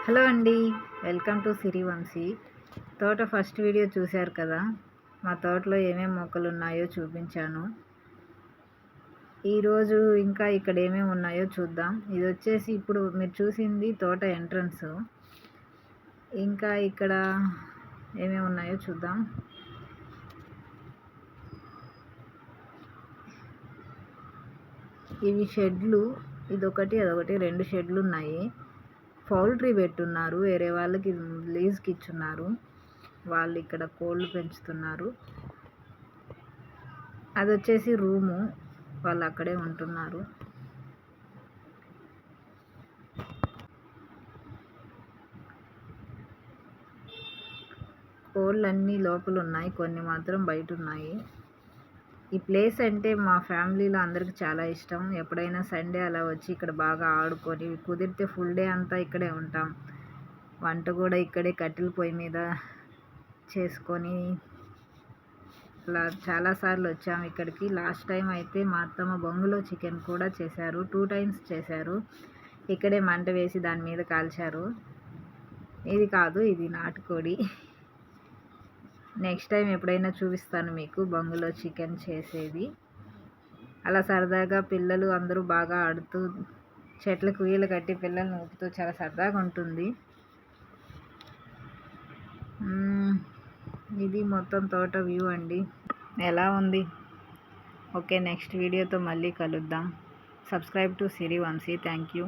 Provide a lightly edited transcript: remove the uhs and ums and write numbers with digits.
Hello అండి, welcome to సిరివంశీ. తోట first video చూశారు కదా. మా తోటలో ఏమేమి మొక్కలు ఉన్నాయో చూపించాను. ఈరోజు ఇంకా ఇక్కడ ఏమేమి ఉన్నాయో చూద్దాం. ఇది వచ్చేసి ఇప్పుడు మీరు చూసింది తోట ఎంట్రన్స్. ఇంకా ఇక్కడ ఏమేమి ఉన్నాయో చూద్దాం. ఇవి షెడ్లు, ఇదొకటి అదొకటి, 2 షెడ్లు ఉన్నాయి. పౌల్ట్రీ పెట్టున్నారు, వేరే వాళ్ళకి లీజ్కి ఇచ్చున్నారు. వాళ్ళు ఇక్కడ కోళ్ళు పెంచుతున్నారు. అది వచ్చేసి రూము, వాళ్ళు అక్కడే ఉంటున్నారు. కోళ్ళు అన్నీ లోపల ఉన్నాయి, కొన్ని మాత్రం బయట ఉన్నాయి. ఈ ప్లేస్ అంటే మా ఫ్యామిలీలో అందరికి చాలా ఇష్టం. ఎప్పుడైనా సండే అలా వచ్చి ఇక్కడ బాగా ఆడుకొని, కుదిరితే ఫుల్ డే అంతా ఇక్కడే ఉంటాం. వంట కూడా ఇక్కడే కట్టెల పొయ్యి మీద చేసుకొని అలా చాలాసార్లు వచ్చాము ఇక్కడికి. లాస్ట్ టైం అయితే మా అత్తమ్మ బొంగులో చికెన్ కూడా చేశారు, 2 టైమ్స్ చేశారు. ఇక్కడే మంట వేసి దాని మీద కాల్చారు. ఇది కాదు, ఇది నాటుకోడి. నెక్స్ట్ టైం ఎప్పుడైనా చూపిస్తాను మీకు బొంగులో చికెన్ చేసేది. అలా సరదాగా పిల్లలు అందరూ బాగా ఆడుతూ, చెట్లకు వీలు కట్టి పిల్లల్ని ఊపుతూ చాలా సరదాగా ఉంటుంది. ఇది మొత్తం తోట వ్యూ అండి. ఎలా ఉంది? ఓకే, నెక్స్ట్ వీడియోతో మళ్ళీ కలుద్దాం. Subscribe to Sirivamshi. Thank you.